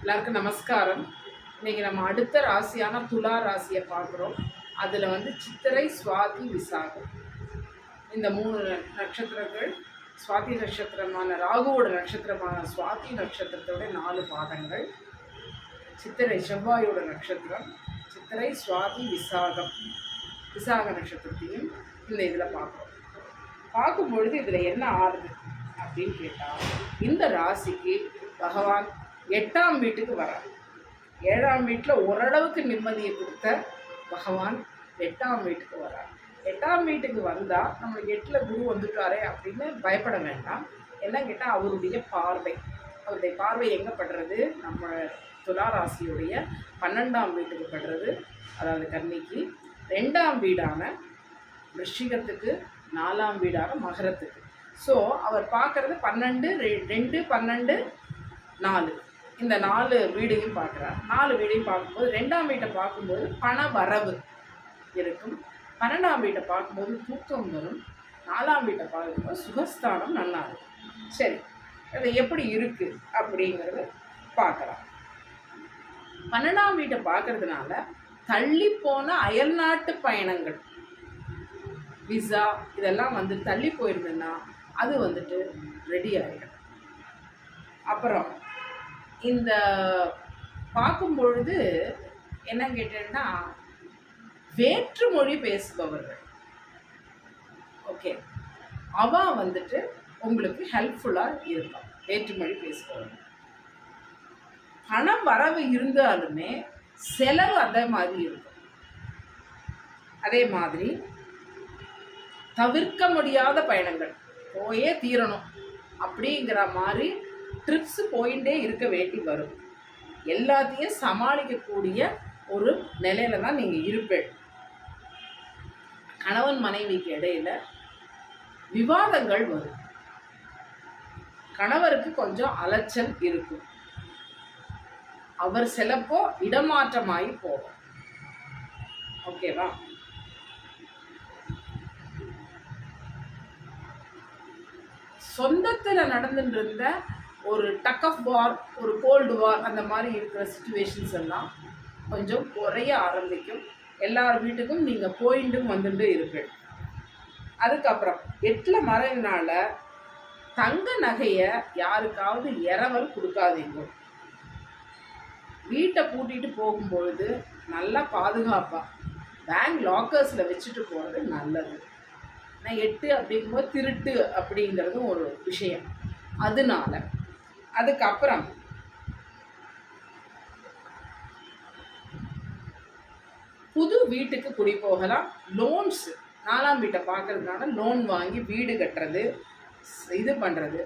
எல்லாருக்கும் நமஸ்காரம். இன்னைக்கு நம்ம அடுத்த ராசியான துலா ராசியை பார்க்குறோம். அதில் சித்திரை, சுவாதி, விசாகம் இந்த 3 நட்சத்திரங்கள். சுவாதி நட்சத்திரமான ராகுவோட நட்சத்திரமான சுவாதி நட்சத்திரத்தோட 4 பாதங்கள். சித்திரை செவ்வாயோட நட்சத்திரம். சித்திரை, சுவாதி, விசாகம் விசாக நட்சத்திரத்தையும் இந்த இதில் பார்க்குறோம். பார்க்கும்பொழுது இதில் என்ன ஆறுது அப்படின்னு கேட்டால், இந்த ராசிக்கு பகவான் 8ஆம் வீட்டுக்கு வரார். 7ஆம் வீட்டில் ஓரளவுக்கு நிம்மதியை கொடுத்த பகவான் 8ஆம் வீட்டுக்கு வரார். 8ஆம் வீட்டுக்கு வந்தால் நம்மளுக்கு 8ல் குரு வந்துட்டாரே அப்படின்னு பயப்பட வேண்டாம். என்ன கேட்டால் அவருடைய பார்வை எங்கே படுறது? நம்ம துலா ராசியுடைய 12ஆம் வீட்டுக்கு படுறது. அதாவது கன்னிக்கு 2ஆம் வீடான விருச்சிகத்துக்கு, 4ஆம் வீடான மகரத்துக்கு. ஸோ அவர் பார்க்குறது 12, 2, 12, 4 இந்த 4 வீடையும் பார்க்குறார். 4 வீடையும் பார்க்கும்போது 2ஆம் வீட்டை பார்க்கும்போது பண வரவு இருக்கும். 12ஆம் வீட்டை பார்க்கும்போது தூக்கம் வரும். 4ஆம் வீட்டை பார்க்கும்போது சுகஸ்தானம் நல்லா இருக்கும். சரி, அது எப்படி இருக்குது அப்படிங்கிறத பார்க்கலாம். 12ஆம் வீட்டை பார்க்கறதுனால தள்ளி போன அயல்நாட்டு பயணங்கள், விசா இதெல்லாம் தள்ளி போயிருந்ததுன்னா அது ரெடி ஆகிடும். அப்புறம் இந்த பார்க்கும்பொழுது என்ன கேட்டேன்னா, வேற்று மொழி பேசுபவர்கள், ஓகே, அவன் உங்களுக்கு ஹெல்ப்ஃபுல்லாக இருக்கும். வேற்றுமொழி பேசுபவர்கள் பணம் வரவு இருந்தாலுமே செலவு அதே மாதிரி இருக்கும். அதே மாதிரி தவிர்க்க முடியாத பயணங்கள், போயே தீரணும் அப்படிங்கிற மாதிரி ட்ரிப்ஸ் போயிட்டே இருக்க வேண்டி வரும். எல்லாத்தையும் சமாளிக்கக்கூடிய ஒரு நிலையில தான் நீங்கள் இருப்பீங்க. கணவன் மனைவிக்கு இடையில விவாதங்கள் வரும். கணவருக்கு கொஞ்சம் அலைச்சல் இருக்கும். அவர் சிலப்போ இடமாற்றமாகி போகும். ஓகேவா? சொந்தத்தில் நடந்துட்டு இருந்த ஒரு டக் ஆஃப் வார், ஒரு கோல்டு வார், அந்த மாதிரி இருக்கிற சிச்சுவேஷன்ஸ் எல்லாம் கொஞ்சம் குறைய ஆரம்பிக்கும். எல்லார் வீட்டுக்கும் நீங்கள் போயிட்டும் வந்துட்டு இருப்பீங்க. அதுக்கப்புறம் 8ல் மறைனால தங்க நகையை யாருக்காவது இரவல் கொடுக்காதீங்க. வீட்டை பூட்டிட்டு போகும்பொழுது நல்லா பாதுகாப்பாக பேங்க் லாக்கர்ஸில் வச்சுட்டு போகிறது நல்லது. நான் 8 அப்படிங்கும்போது திருட்டு அப்படிங்கிறதும் ஒரு விஷயம். அதனால அதுக்கப்புறம் புது வீட்டுக்கு குடி போகலாம். லோன்ஸ் 4ஆம் வீட்டை பார்க்கறதுனால லோன் வாங்கி வீடு கட்டுறது, இது பண்ணுறது,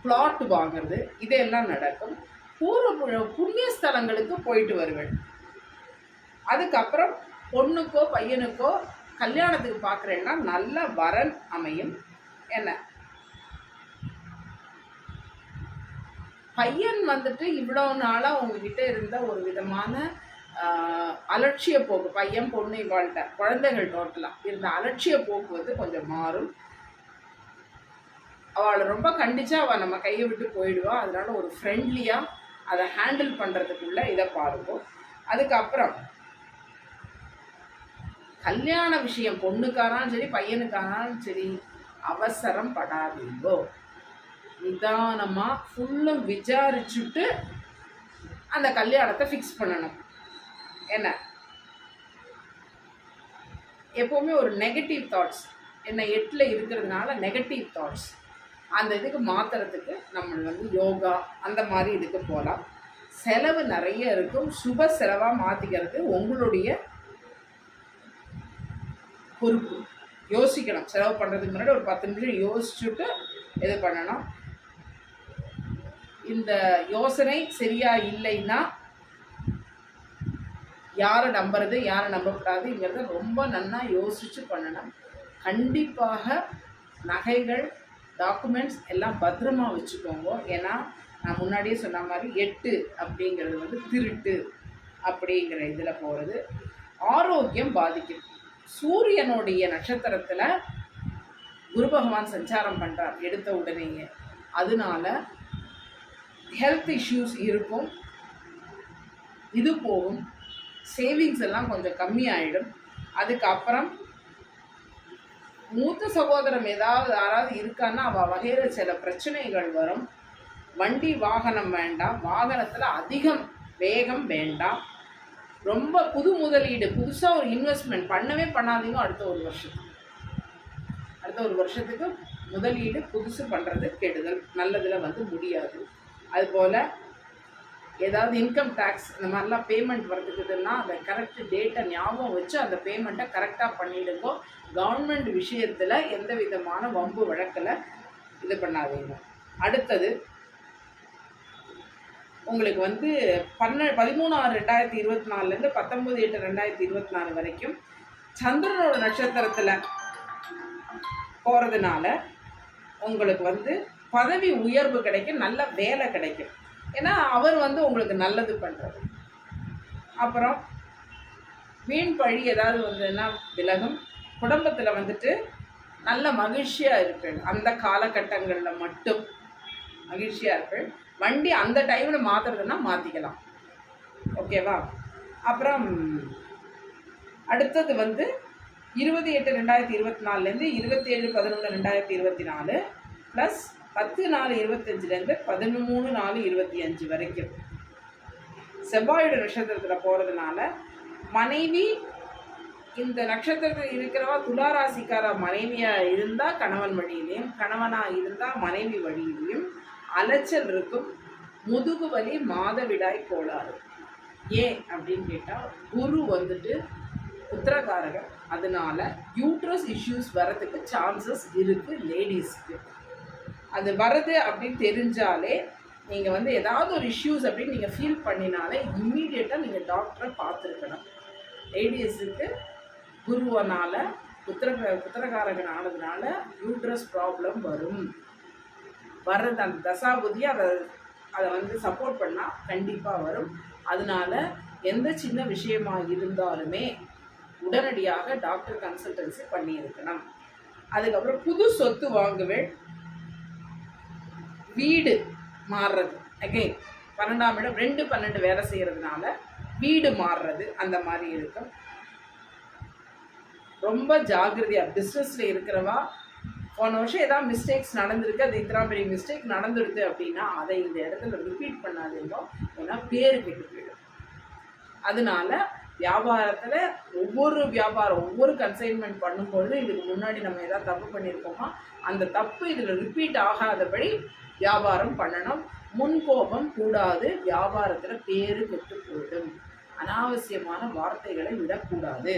பிளாட் வாங்கிறது, இதெல்லாம் நடக்கும். புண்ணியஸ்தலங்களுக்கு போயிட்டு வருவேன். அதுக்கப்புறம் பொண்ணுக்கோ பையனுக்கோ கல்யாணத்துக்கு பார்க்குறேன்னா நல்ல வரன் அமையும். என்ன பையன் இவ்வளோ நாளாக உங்ககிட்ட இருந்த ஒரு விதமான அலட்சிய போக்கு, பையன் பொண்ணு இவாள்கிட்ட குழந்தைகள் டோட்டலாக இருந்த அலட்சிய போக்கு கொஞ்சம் மாறும். அவளை ரொம்ப கண்டிச்சா அவள் நம்ம கையை விட்டு போயிடுவா. அதனால ஒரு ஃப்ரெண்ட்லியாக அதை ஹேண்டில் பண்ணுறதுக்குள்ள இதை பாருங்க. அதுக்கப்புறம் கல்யாண விஷயம், பொண்ணுக்கானாலும் சரி பையனுக்கானாலும் சரி, அவசரம் படாதீங்கோ. நிதானமாக ஃபுல்லும் விசாரிச்சுட்டு அந்த கல்யாணத்தை ஃபிக்ஸ் பண்ணணும். என்ன எப்போவுமே ஒரு நெகட்டிவ் தாட்ஸ், என்ன 8ல் இருக்கிறதுனால நெகட்டிவ் தாட்ஸ் அந்த இதுக்கு மாற்றுறதுக்கு நம்ம யோகா அந்த மாதிரி இதுக்கு போகலாம். செலவு நிறைய இருக்கும். சுப செலவாக மாற்றிக்கிறது உங்களுடைய பொறுப்பு. யோசிக்கணும். செலவு பண்ணுறதுக்கு முன்னாடி ஒரு 10 நிமிஷம் யோசிச்சுட்டு இது பண்ணணும். இந்த யோசனை சரியா இல்லைன்னா யாரை நம்புறது யாரை நம்பக்கூடாதுங்கிறத ரொம்ப நல்லா யோசித்து பண்ணணும். கண்டிப்பாக நகைகள், டாக்குமெண்ட்ஸ் எல்லாம் பத்திரமா வச்சுக்கோங்க. ஏன்னா நான் முன்னாடியே சொன்ன மாதிரி 8 அப்படிங்கிறது திருட்டு அப்படிங்கிற இதில் போகிறது. ஆரோக்கியம் பாதிக்கும். சூரியனுடைய நட்சத்திரத்தில் குரு பகவான் சஞ்சாரம் பண்ணுறார் எடுத்த உடனேயே. அதனால ஹெல்த் இஷ்யூஸ் இருக்கும். இது போகும். சேவிங்ஸ் எல்லாம் கொஞ்சம் கம்மியாயிடும். அதுக்கப்புறம் மூத்த சகோதரம் யாராவது இருக்கான்னா அவள் வகையில் சில பிரச்சனைகள் வரும். வண்டி வாகனம் வேண்டாம். வாகனத்தில் அதிகம் வேகம் வேண்டாம். ரொம்ப புது முதலீடு, புதுசாக ஒரு இன்வெஸ்ட்மெண்ட் பண்ணவே பண்ணாதீங்க. அடுத்த ஒரு வருஷத்துக்கு முதலீடு புதுசு பண்ணுறது கெடுதல், நல்லதில் வந்து முடியாது. அதுபோல் ஏதாவது இன்கம் டேக்ஸ் இந்த மாதிரிலாம் பேமெண்ட் வரதுக்குதுன்னா அந்த கரெக்ட் டேட்டை ஞாபகம் வச்சு அந்த பேமெண்ட்டை கரெக்டாக பண்ணிவிடுங்கோ. கவர்மெண்ட் விஷயத்தில் எந்த விதமான வம்பு வழக்கில் இது பண்ணாதீங்க. அடுத்தது உங்களுக்கு வந்து 13/6/2024 19/8/2024 வரைக்கும் சந்திரனோட நட்சத்திரத்தில் போகிறதுனால உங்களுக்கு வந்து பதவி உயர்வு கிடைக்கும், நல்ல வேலை கிடைக்கும். ஏன்னா அவர் வந்து உங்களுக்கு நல்லது பண்ணுறது. அப்புறம் வீண் பழி ஏதாவது வந்ததுன்னா விலகும். குடும்பத்தில் வந்துட்டு நல்ல மகிழ்ச்சியாக இருப்பேன். அந்த காலகட்டங்களில் மட்டும் மகிழ்ச்சியாக இருப்பேன். வண்டி அந்த டைமில் மாற்றுறதுன்னா மாற்றிக்கலாம். ஓகேவா? அப்புறம் அடுத்தது வந்து 28/2024 27/11/2024 ப்ளஸ் 10/4/25 13/4/25 வரைக்கும் செவ்வாயோட நட்சத்திரத்தில் போகிறதுனால மனைவி இந்த நட்சத்திரத்தில் இருக்கிறவா துளாராசிக்கார மனைவியாக இருந்தால் கணவன் வழியிலையும், கணவனாக இருந்தால் மனைவி வழியிலையும் அலைச்சல் இருக்கும். முதுகு வலி, மாதவிடாய் கோளாறு. ஏன் அப்படின்னு கேட்டால் குரு வந்துட்டு உத்தரகாரகர். அதனால யூட்ரஸ் இஷ்யூஸ் வரதுக்கு சான்சஸ் இருக்குது லேடிஸ்க்கு. அது வருது அப்படின்னு தெரிஞ்சாலே நீங்கள் வந்து ஏதாவது ஒரு இஷ்யூஸ் அப்படின்னு நீங்கள் ஃபீல் பண்ணினாலே இம்மீடியட்டாக நீங்கள் டாக்டரை பார்த்துருக்கணும். லேடிஸுக்கு குருவனால் உத்தரகாரகன் ஆனதுனால யூட்ரஸ் ப்ராப்ளம் வர்றது அந்த தசாபுதி அதை வந்து சப்போர்ட் பண்ணால் கண்டிப்பாக வரும். அதனால எந்த சின்ன விஷயமாக இருந்தாலுமே உடனடியாக டாக்டர் கன்சல்டன்சி பண்ணியிருக்கணும். அதுக்கப்புறம் புது சொத்து வாங்குவேன். வீடு மாறுறது அகைன் 12ஆம் இடம் 2-12 வேலை செய்கிறதுனால வீடு மாறுறது அந்த மாதிரி இருக்கும். ரொம்ப ஜாகிரதையாக பிஸ்னஸில் இருக்கிறவா போன வருஷம் ஏதாவது மிஸ்டேக்ஸ் நடந்திருக்கு, அது இத்தனை பெரிய மிஸ்டேக் நடந்துடுது அப்படின்னா அதை இந்த இடத்துல ரிப்பீட் பண்ணாதீங்க. ஏன்னா பேரு கெட்டு போயிடும். அதனால வியாபாரத்தில் ஒவ்வொரு கன்சைன்மெண்ட் பண்ணும்பொழுது இதுக்கு முன்னாடி நம்ம ஏதாவது தப்பு பண்ணியிருக்கோமா அந்த தப்பு இதில் ரிப்பீட் ஆகாதபடி வியாபாரம் பண்ணணும். முன்கோபம் கூடாது. வியாபாரத்தில் பேரு கெட்டு போயிடும். அனாவசியமான வார்த்தைகளை விடக்கூடாது.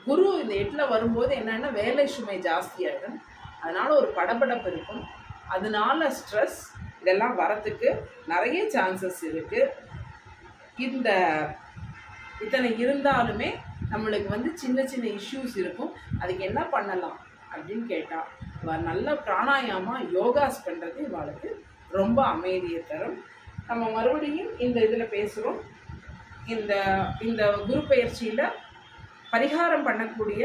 குரு இந்த 8ல் வரும்போது என்னென்னா வேலை சுமை ஜாஸ்தியாகிடும். அதனால் ஒரு படபடப்பு இருக்கும். அதனால ஸ்ட்ரெஸ் இதெல்லாம் வரத்துக்கு நிறைய சான்சஸ் இருக்குது. இத்தனை இருந்தாலுமே நம்மளுக்கு வந்து சின்ன சின்ன இஷ்யூஸ் இருக்கும். அதுக்கு என்ன பண்ணலாம் அப்படின்னு கேட்டால் நல்ல பிராணாயாமா யோகாஸ் பண்ணுறது இவளுக்கு ரொம்ப அமைதியை தரும். நம்ம மறுபடியும் இந்த இதில் பேசுகிறோம். இந்த குரு பயிற்சியில் பரிகாரம் பண்ணக்கூடிய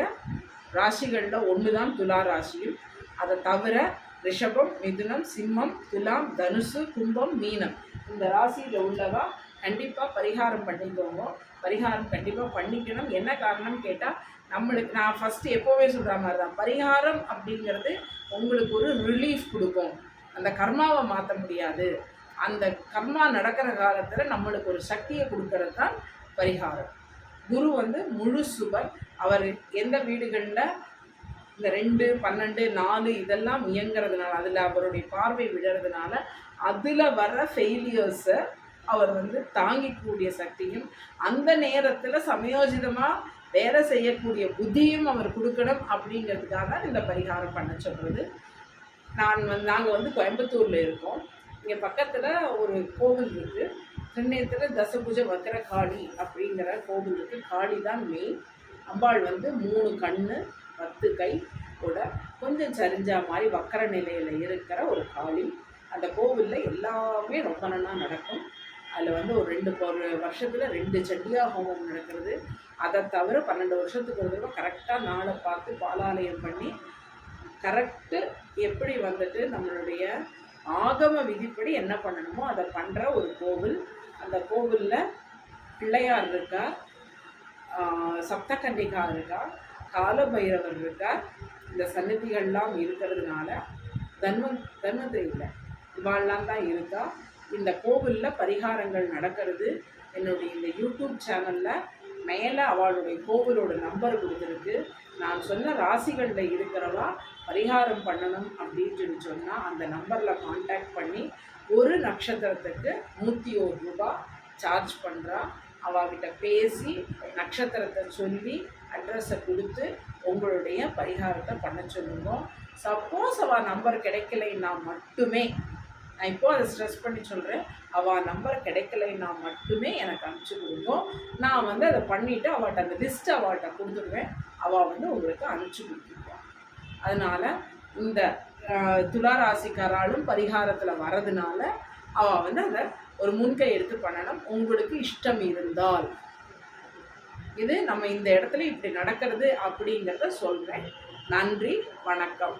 ராசிகளில் ஒன்று தான் துலா ராசியும். அதை தவிர ரிஷபம், மிதுனம், சிம்மம், துலாம், தனுசு, கும்பம், மீனம் இந்த ராசியில் உள்ளவா கண்டிப்பாக பரிகாரம் பண்ணிக்கோங்க. பரிகாரம் கண்டிப்பாக பண்ணிக்கணும். என்ன காரணம் கேட்டால் நான் ஃபஸ்ட்டு எப்போவே சொல்கிற மாதிரி தான், பரிகாரம் அப்படிங்கிறது உங்களுக்கு ஒரு ரிலீஃப் கொடுக்கும். அந்த கர்மாவை மாற்ற முடியாது. அந்த கர்மா நடக்கிற காலத்தில் நம்மளுக்கு ஒரு சக்தியை கொடுக்கறது தான் பரிகாரம். குரு வந்து முழு சுபர். அவர் எந்த வீடுகளில் இந்த 2, 12, 4 இதெல்லாம் இயங்கிறதுனால அதில் அவருடைய பார்வை விடுறதுனால அதில் வர்ற ஃபெயிலியர்ஸை அவர் வந்து தாங்கிக்கூடிய சக்தியும் அந்த நேரத்தில் சமயோஜிதமாக வேலை செய்யக்கூடிய புத்தியும் அவர் கொடுக்கணும். அப்படிங்கிறதுக்காக தான் இந்த பரிகாரம் பண்ண சொல்கிறது. நாங்கள் வந்து கோயம்புத்தூரில் இருக்கோம். இங்கே பக்கத்தில் ஒரு கோவில் இருக்குது. திருநேத்தில் தசபுஜ வக்கர காளி அப்படிங்கிற கோவில் இருக்குது. காளி தான் மெயின். அம்பாள் வந்து 3 கண்ணு 10 கை கூட கொஞ்சம் சரிஞ்சா மாதிரி வக்கர நிலையில் இருக்கிற ஒரு காளி. அந்த கோவிலில் எல்லாமே ரொம்ப நல்லா நடக்கும். அதில் வந்து ஒரு வருஷத்தில் 2 சண்டியா ஹோமம் நடக்கிறது. அதை தவிர 12 வருஷத்துக்கு ஒரு தடவை கரெக்டாக நாளை பார்த்து பாலாலயம் பண்ணி கரெக்டு எப்படி வந்துட்டு நம்மளுடைய ஆகம விதிப்படி என்ன பண்ணணுமோ அதை பண்ணுற ஒரு கோவில். அந்த கோவிலில் பிள்ளையார் இருக்கார், சப்தகன்னிகா இருக்கார், காலபைரவர் இருக்கார். இந்த சந்நிதிகள்லாம் இருக்கிறதுனால தன்வந்திரி இல்லை, இவாள்லாம் தான் இருக்கா. இந்த கோவிலில் பரிகாரங்கள் நடக்கிறது. என்னுடைய இந்த யூடியூப் சேனலில் மேலே அவளுடைய கோவிலோட நம்பர் கொடுத்துருக்கு. நான் சொன்ன ராசிகளில் இருக்கிறவா பரிகாரம் பண்ணணும் அப்படின்னு சொன்னால் அந்த நம்பரில் காண்டாக்ட் பண்ணி ஒரு நட்சத்திரத்துக்கு 101 ரூபா சார்ஜ் பண்ணுறா. அவகிட்ட பேசி நட்சத்திரத்தை சொல்லி அட்ரஸை கொடுத்து உங்களுடைய பரிகாரத்தை பண்ண சொல்லுங்க. சப்போஸ் அவள் நம்பர் கிடைக்கலைன்னா மட்டுமே, நான் இப்போது அதை ஸ்ட்ரெஸ் பண்ணி சொல்கிறேன், அவள் நம்பர் கிடைக்கலைன்னா மட்டுமே எனக்கு அனுப்பிச்சி கொடுங்க. நான் அதை பண்ணிவிட்டு அவள்கிட்ட அந்த லிஸ்ட்டை அவள்கிட்ட கொடுத்துடுவேன். அவள் உங்களுக்கு அனுப்பிச்சி கொடுத்துருவாள். அதனால் இந்த துளாராசிக்காராலும் பரிகாரத்தில் வர்றதுனால அவள் அதை ஒரு முன்கை எடுத்து பண்ணணும். உங்களுக்கு இஷ்டம் இருந்தால் இது நம்ம இந்த இடத்துல இப்படி நடக்கிறது அப்படிங்கிறத சொல்கிறேன். நன்றி, வணக்கம்.